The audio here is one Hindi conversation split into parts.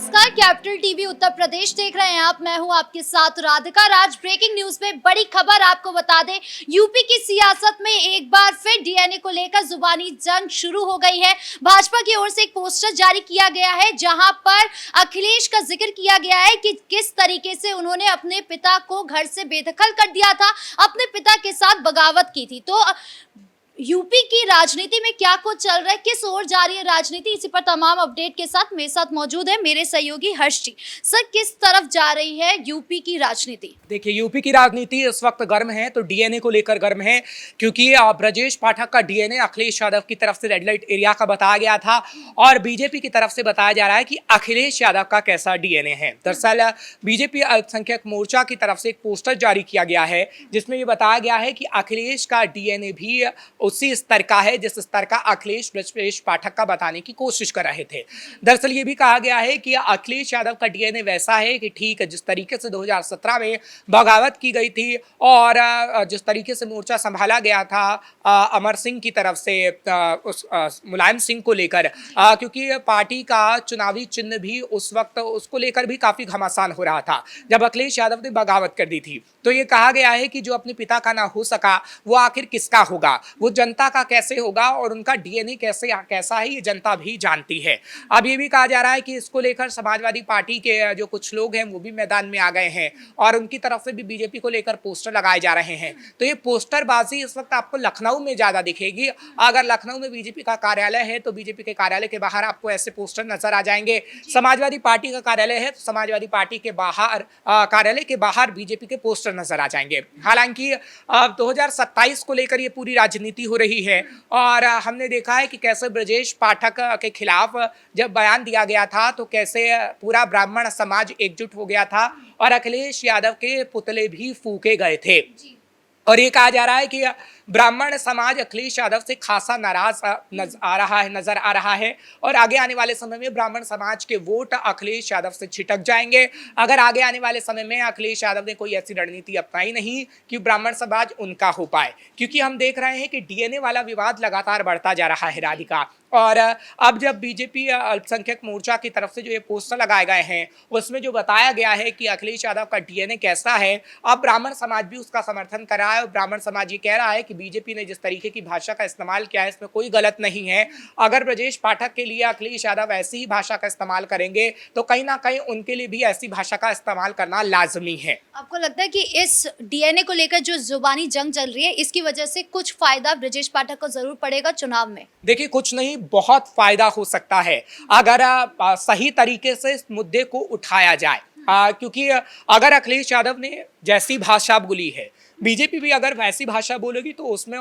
नमस्कार, कैपिटल टीवी उत्तर प्रदेश देख रहे हैं आप। मैं हूं आपके साथ राधिका राज। ब्रेकिंग न्यूज में बड़ी खबर आपको बता दें, यूपी की सियासत में एक बार फिर डीएनए को लेकर जुबानी जंग शुरू हो गई है। भाजपा की ओर से एक पोस्टर जारी किया गया है जहां पर अखिलेश का जिक्र किया गया है कि किस तरीके से उन्होंने अपने पिता को घर से बेदखल कर दिया था, अपने पिता के साथ बगावत की थी। तो यूपी की राजनीति में क्या कुछ चल रहा है, किस ओर जा रही है राजनीति, इसी पर तमाम अपडेट के साथ मेरे साथ मौजूद है मेरे सहयोगी हर्ष जी। सर, किस तरफ जा रही है यूपी की राजनीति? देखिए, यूपी की राजनीति इस वक्त गर्म है तो डीएनए को लेकर गर्म है, क्योंकि ब्रजेश पाठक का डीएनए अखिलेश यादव की तरफ से रेड लाइट एरिया का बताया गया था और बीजेपी की तरफ से बताया जा रहा है कि अखिलेश यादव का कैसा डीएनए है। दरअसल बीजेपी अल्पसंख्यक मोर्चा की तरफ से एक पोस्टर जारी किया गया है जिसमें ये बताया गया है कि अखिलेश का डीएनए भी उसी स्तर का है जिस स्तर का अखिलेश ब्रजेश पाठक का बताने की कोशिश कर रहे थे। दरअसल ये भी कहा गया है कि अखिलेश यादव का डीएनए वैसा है कि ठीक जिस तरीके से 2017 में बगावत की गई थी और जिस तरीके से मोर्चा संभाला गया था अमर सिंह की तरफ से उस मुलायम सिंह को लेकर, क्योंकि पार्टी का चुनावी चिन्ह भी उस वक्त उसको लेकर भी काफी घमासान हो रहा था जब अखिलेश यादव ने बगावत कर दी थी। तो ये कहा गया है कि जो अपने पिता का ना हो सका वो आखिर किसका होगा, वो जनता का कैसे होगा और उनका डीएनए कैसा है ये जनता भी जानती है। अब ये भी कहा जा रहा है कि इसको लेकर समाजवादी पार्टी के जो कुछ लोग हैं वो भी मैदान में आ गए हैं और उनकी तरफ से भी बीजेपी को लेकर पोस्टर लगाए जा रहे हैं। तो ये पोस्टरबाजी इस वक्त आपको लखनऊ में ज्यादा दिखेगी। अगर लखनऊ में बीजेपी का कार्यालय है तो बीजेपी के कार्यालय के बाहर आपको ऐसे पोस्टर नजर आ जाएंगे। समाजवादी पार्टी का कार्यालय है तो समाजवादी पार्टी के बाहर कार्यालय के बाहर बीजेपी के पोस्टर नजर आ जाएंगे। हालांकि 2027 को लेकर ये पूरी राजनीति हो रही है और हमने देखा है कि कैसे ब्रजेश पाठक के खिलाफ जब बयान दिया गया था तो कैसे पूरा ब्राह्मण समाज एकजुट हो गया था और अखिलेश यादव के पुतले भी फूके गए थे। और ये कहा जा रहा है कि ब्राह्मण समाज अखिलेश यादव से खासा नाराज नजर आ रहा है और आगे आने वाले समय में ब्राह्मण समाज के वोट अखिलेश यादव से छिटक जाएंगे अगर आगे आने वाले समय में अखिलेश यादव ने कोई ऐसी रणनीति अपनाई नहीं कि ब्राह्मण समाज उनका हो पाए। क्योंकि हम देख रहे हैं कि डीएनए वाला विवाद लगातार बढ़ता जा रहा है राधिका, और अब जब बीजेपी अल्पसंख्यक मोर्चा की तरफ से जो ये पोस्टर लगाए गए हैं उसमें जो बताया गया है कि अखिलेश यादव का डीएनए कैसा है, अब ब्राह्मण समाज भी उसका समर्थन कर रहा है और ब्राह्मण समाज ये कह रहा है कि बीजेपी ने जिस तरीके की भाषा का इस्तेमाल किया है इसमें कोई गलत नहीं है। अगर ब्रजेश पाठक के लिए अखिलेश यादव ऐसी ही भाषा का इस्तेमाल करेंगे तो कहीं ना कहीं उनके लिए भी ऐसी भाषा का इस्तेमाल करना लाजमी है। आपको लगता है कि इस डीएनए को लेकर जो जुबानी जंग चल रही है इसकी वजह से कुछ फायदा ब्रजेश पाठक को जरूर पड़ेगा चुनाव में? देखिए, कुछ नहीं, बहुत फायदा हो सकता है अगर सही तरीके से इस मुद्दे को उठाया जाए। क्योंकि अगर अखिलेश यादव ने जैसी भाषा बोली है, बीजेपी भी अगर वैसी भाषा बोलेगी तो उसमें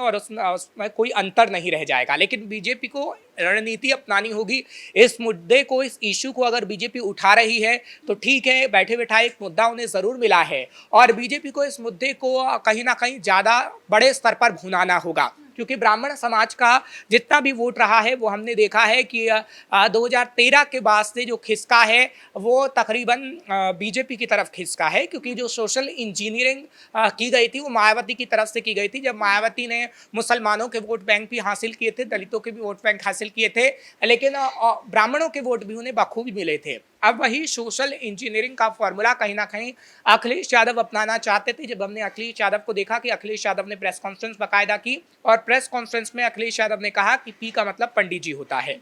कोई अंतर नहीं रह जाएगा। लेकिन बीजेपी को रणनीति अपनानी होगी। इस मुद्दे को, इस इशू को अगर बीजेपी उठा रही है तो ठीक है, बैठे बैठाए एक मुद्दा उन्हें जरूर मिला है और बीजेपी को इस मुद्दे को कहीं ना कहीं ज्यादा बड़े स्तर पर भुनाना होगा। क्योंकि ब्राह्मण समाज का जितना भी वोट रहा है वो हमने देखा है कि 2013 के बाद से जो खिसका है वो तकरीबन बीजेपी की तरफ खिसका है, क्योंकि जो सोशल इंजीनियरिंग की गई थी वो मायावती की तरफ से की गई थी। जब मायावती ने मुसलमानों के वोट बैंक भी हासिल किए थे, दलितों के भी वोट बैंक हासिल किए थे, लेकिन ब्राह्मणों के वोट भी उन्हें बखूबी मिले थे। अब वही सोशल इंजीनियरिंग का फॉर्मूला कहीं ना कहीं अखिलेश यादव अपनाना चाहते थे। जब हमने अखिलेश यादव को देखा कि अखिलेश यादव ने प्रेस कॉन्फ्रेंस बाकायदा की और प्रेस कॉन्फ्रेंस में अखिलेश यादव ने कहा कि पी का मतलब पंडित जी होता है,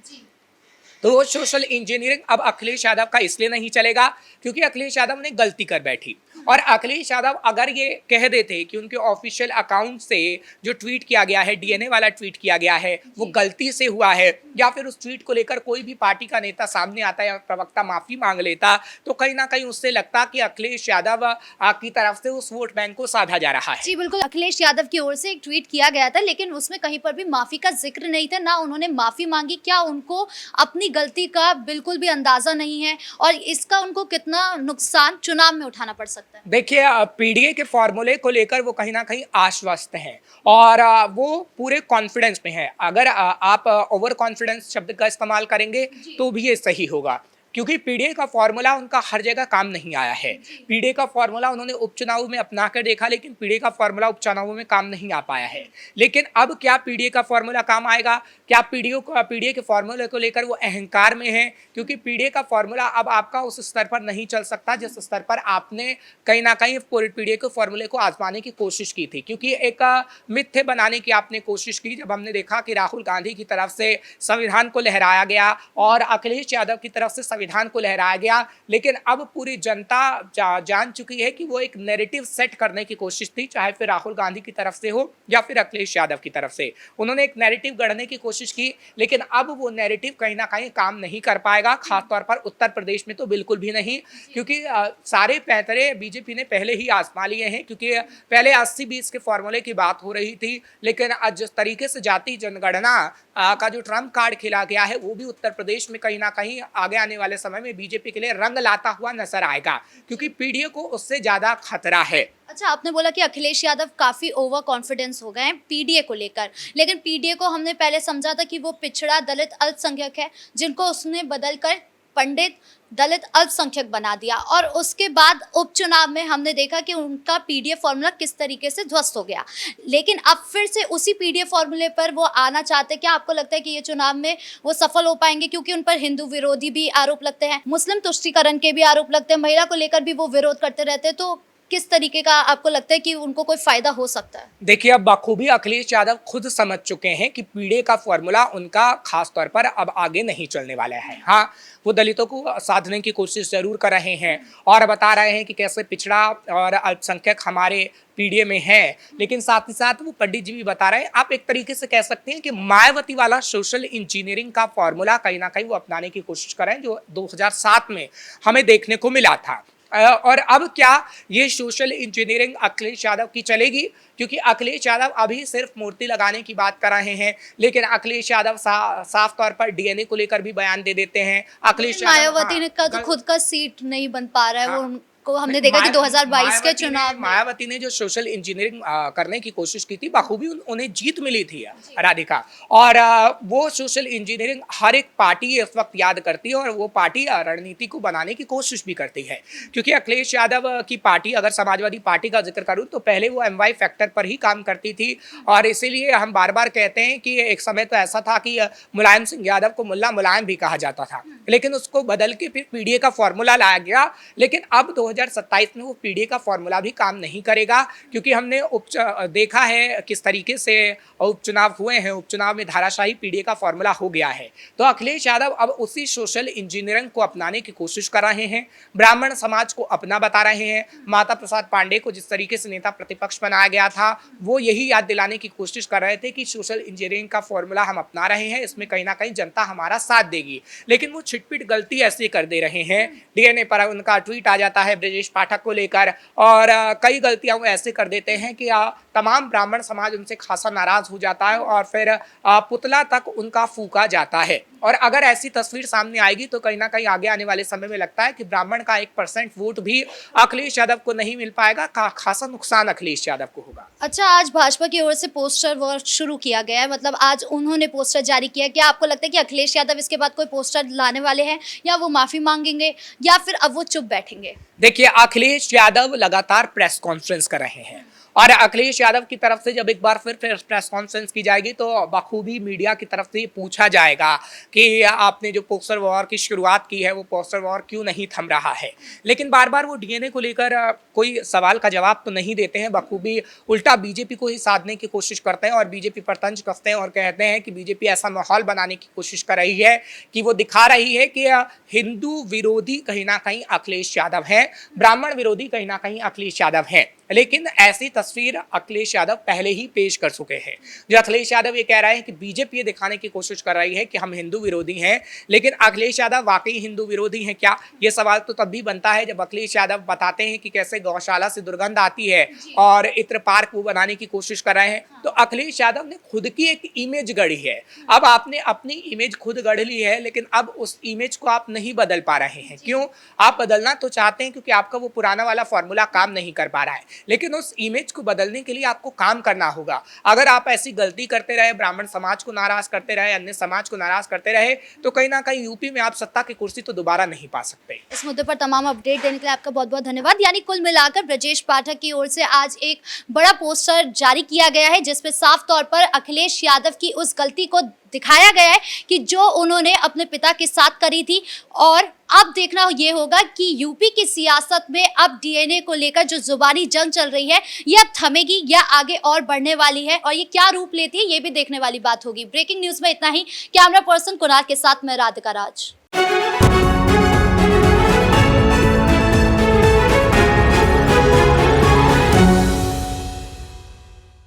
तो वो सोशल इंजीनियरिंग अब अखिलेश यादव का इसलिए नहीं चलेगा क्योंकि अखिलेश यादव ने गलती कर बैठी। और अखिलेश यादव अगर ये कह देते कि उनके ऑफिशियल अकाउंट से जो ट्वीट किया गया है, डीएनए वाला ट्वीट किया गया है, वो गलती से हुआ है, या फिर उस ट्वीट को लेकर कोई भी पार्टी का नेता सामने आता या प्रवक्ता माफी मांग लेता, तो कहीं ना कहीं उससे लगता कि अखिलेश यादव की तरफ से उस वोट बैंक को साधा जा रहा है। जी बिल्कुल, अखिलेश यादव की ओर से एक ट्वीट किया गया था लेकिन उसमें कहीं पर भी माफी का जिक्र नहीं था, ना उन्होंने माफी मांगी। क्या उनको अपनी गलती का बिल्कुल भी अंदाजा नहीं है और इसका उनको कितना नुकसान चुनाव में उठाना पड़ सकता है? देखिए, पीडीए के फॉर्मूले को लेकर वो कहीं ना कहीं आश्वस्त हैं और वो पूरे कॉन्फिडेंस में है। अगर आप ओवर कॉन्फिडेंस शब्द का इस्तेमाल करेंगे तो भी ये सही होगा। क्योंकि पीडीए का फॉर्मूला उनका हर जगह काम नहीं आया है। पीडीए का फॉर्मूला उन्होंने उपचुनाव में अपना कर देखा, लेकिन पीडीए का फॉर्मूला उपचुनावों में काम नहीं आ पाया है। लेकिन अब क्या पीडीए का फॉर्मूला काम आएगा? क्या पीडीए के फॉर्मूले को लेकर वो अहंकार में है? क्योंकि पीडीए का फॉर्मूला अब आपका उस स्तर पर नहीं चल सकता जिस स्तर पर आपने कहीं ना कहीं पीडीए के फॉर्मूले को आजमाने की कोशिश की थी। क्योंकि एक मिथ्य बनाने की आपने कोशिश की, जब हमने देखा कि राहुल गांधी की तरफ से संविधान को लहराया गया और अखिलेश यादव की तरफ से संविधान को लहराया गया। लेकिन अब पूरी जनता जान चुकी है कि वो एक नैरेटिव सेट करने की कोशिश थी, चाहे फिर राहुल गांधी की तरफ से हो या फिर अखिलेश यादव की तरफ से। उन्होंने एक नैरेटिव गढ़ने की कोशिश की, लेकिन अब वो नैरेटिव कहीं ना कहीं काम नहीं कर पाएगा, खासतौर पर उत्तर प्रदेश में तो बिल्कुल भी नहीं। क्योंकि सारे पैंतरे बीजेपी ने पहले ही आजमा लिए हैं। क्योंकि पहले 80-20 के फॉर्मूले की बात हो रही थी, लेकिन आज जिस तरीके से जाति जनगणना का जो ट्रम्प कार्ड खेला गया है, वो भी उत्तर प्रदेश में कहीं ना कहीं आगे आने वाले समय में बीजेपी के लिए रंग लाता हुआ नजर आएगा, क्योंकि पीडीए को उससे ज्यादा खतरा है। अच्छा, आपने बोला कि अखिलेश यादव काफी ओवर कॉन्फिडेंस हो गए हैं पीडीए को लेकर, लेकिन पीडीए को हमने पहले समझा था कि वो पिछड़ा दलित अल्पसंख्यक है, जिनको उसने बदलकर पंडित दलित अल्पसंख्यक बना दिया। और उसके बाद उपचुनाव में हमने देखा कि उनका पीडीए फॉर्मूला किस तरीके से ध्वस्त हो गया। लेकिन अब फिर से उसी पीडीए फॉर्मूले पर वो आना चाहते हैं। क्या आपको लगता है कि ये चुनाव में वो सफल हो पाएंगे? क्योंकि उन पर हिंदू विरोधी भी आरोप लगते हैं, मुस्लिम तुष्टीकरण के भी आरोप लगते हैं, महिला को लेकर भी वो विरोध करते रहते हैं। तो किस तरीके का आपको लगता है कि उनको कोई फायदा हो सकता है? देखिए, अब बखूबी अखिलेश यादव खुद समझ चुके हैं कि पीडीए का फॉर्मूला उनका खास तौर पर अब आगे नहीं चलने वाला है। हाँ, वो दलितों को साधने की कोशिश जरूर कर रहे हैं और बता रहे हैं कि कैसे पिछड़ा और अल्पसंख्यक हमारे पीडीए में है, लेकिन साथ ही साथ वो पंडित जी भी बता रहे हैं। आप एक तरीके से कह सकते हैं कि मायावती वाला सोशल इंजीनियरिंग का फॉर्मूला कहीं ना कहीं वो अपनाने की कोशिश कर रहे हैं, जो 2007 में हमें देखने को मिला था। और अब क्या ये सोशल इंजीनियरिंग अखिलेश यादव की चलेगी? क्योंकि अखिलेश यादव अभी सिर्फ मूर्ति लगाने की बात कर रहे हैं, लेकिन अखिलेश यादव साफ तौर पर डीएनए को लेकर भी बयान दे देते हैं। अखिलेश मायावती का तो खुद का सीट नहीं बन पा रहा है। हाँ, वो हमने देखा कि 2022 के चुनाव में मायावती ने जो सोशल इंजीनियरिंग करने की कोशिश की थी, बखूबी उन्हें जीत मिली थी राधिका। और वो सोशल इंजीनियरिंग हर एक पार्टी इस वक्त याद करती है और वो पार्टी रणनीति को बनाने की कोशिश भी करती है। क्योंकि अखिलेश यादव की पार्टी, अगर समाजवादी पार्टी का जिक्र करूं, तो पहले वो MY फैक्टर पर ही काम करती थी। और इसीलिए हम बार बार कहते हैं कि एक समय तो ऐसा था कि मुलायम सिंह यादव को मुल्ला मुलायम भी कहा जाता था, लेकिन उसको बदल के फिर पीडीए का फॉर्मूला लाया गया। लेकिन अब 2027 में वो पीडीए का फॉर्मूला भी काम नहीं करेगा, क्योंकि हमने देखा है किस तरीके से उपचुनाव हुए हैं। उपचुनाव में धाराशाही पीडीए का फॉर्मूला हो गया है। तो अखिलेश यादव अब उसी सोशल इंजीनियरिंग को अपनाने की कोशिश कर रहे हैं, ब्राह्मण समाज को अपना बता रहे हैं। माता प्रसाद पांडे को जिस तरीके से नेता प्रतिपक्ष बनाया गया था, वो यही याद दिलाने की कोशिश कर रहे थे कि सोशल इंजीनियरिंग का फॉर्मूला हम अपना रहे हैं, इसमें कहीं ना कहीं जनता हमारा साथ देगी। लेकिन वो छिटपिट गलती ऐसी कर दे रहे हैं। डीएनए पर उनका ट्वीट आ जाता है ब्रजेश पाठक को लेकर, और कई गलतियां वो ऐसे कर देते हैं कि तमाम ब्राह्मण समाज उनसे खासा नाराज हो जाता है और फिर पुतला तक उनका फूका जाता है। और अगर ऐसी तस्वीर सामने आएगी तो कहीं ना कहीं आगे आने वाले समय में लगता है कि ब्राह्मण का 1% वोट भी अखिलेश यादव को नहीं मिल पाएगा, खासा नुकसान अखिलेश यादव को होगा। अच्छा, आज भाजपा की ओर से पोस्टर वर्क शुरू किया गया है, मतलब आज उन्होंने पोस्टर जारी किया। क्या आपको लगता है कि अखिलेश यादव इसके बाद कोई पोस्टर लाने वाले हैं, या वो माफी मांगेंगे, या फिर अब वो चुप बैठेंगे? देखिए, अखिलेश यादव लगातार प्रेस कॉन्फ्रेंस कर रहे हैं और अखिलेश यादव की तरफ से जब एक बार फिर प्रेस कॉन्फ्रेंस की जाएगी तो बखूबी मीडिया की तरफ से पूछा जाएगा कि आपने जो पोस्टर वॉर की शुरुआत की है, वो पोस्टर वॉर क्यों नहीं थम रहा है। लेकिन बार बार वो डीएनए को लेकर कोई सवाल का जवाब तो नहीं देते हैं। बखूबी उल्टा बीजेपी को ही साधने की कोशिश करते हैं और बीजेपी पर तंज कसते हैं और कहते हैं कि बीजेपी ऐसा माहौल बनाने की कोशिश कर रही है कि वो दिखा रही है कि हिंदू विरोधी कहीं ना कहीं अखिलेश यादव है, ब्राह्मण विरोधी कहीं ना कहीं अखिलेश यादव है। लेकिन ऐसी तस्वीर अखिलेश यादव पहले ही पेश कर चुके हैं। जो अखिलेश यादव ये कह रहे हैं कि बीजेपी ये दिखाने की कोशिश कर रही है कि हम हिंदू विरोधी हैं, लेकिन अखिलेश यादव वाकई हिंदू विरोधी हैं क्या? ये सवाल तो तब भी बनता है जब अखिलेश यादव बताते हैं कि कैसे गौशाला से दुर्गंध आती है और इत्र पार्क वो बनाने की कोशिश कर रहे हैं। तो अखिलेश यादव ने खुद की एक इमेज गढ़ी है। अब आपने अपनी इमेज खुद गढ़ ली है, लेकिन अब उस इमेज को आप नहीं बदल पा रहे हैं। क्यों? आप बदलना तो चाहते हैं क्योंकि आपका वो पुराना वाला फॉर्मूला काम नहीं कर पा रहा है। लेकिन उस इमेज को बदलने के लिए आपको काम करना होगा। अगर आप ऐसी गलती करते रहे, ब्राह्मण समाज को नाराज करते रहे, अन्य समाज को नाराज करते रहे, तो कहीं ना कहीं यूपी में आप सत्ता की कुर्सी तो दोबारा नहीं पा सकते। इस मुद्दे पर तमाम अपडेट देने के लिए आपका बहुत बहुत धन्यवाद। यानी कुल मिलाकर ब्रजेश पाठक की ओर से आज एक बड़ा पोस्टर जारी किया गया है जिसपे साफ तौर पर अखिलेश यादव की उस गलती को दिखाया गया है कि जो उन्होंने अपने पिता के साथ करी थी। और अब देखना ये होगा कि यूपी की सियासत में अब डीएनए को लेकर जो जुबानी जंग चल रही है ये अब थमेगी या आगे और बढ़ने वाली है, और ये क्या रूप लेती है ये भी देखने वाली बात होगी। ब्रेकिंग न्यूज में इतना ही। कैमरा पर्सन कुणाल के साथ मैं राधिका राज।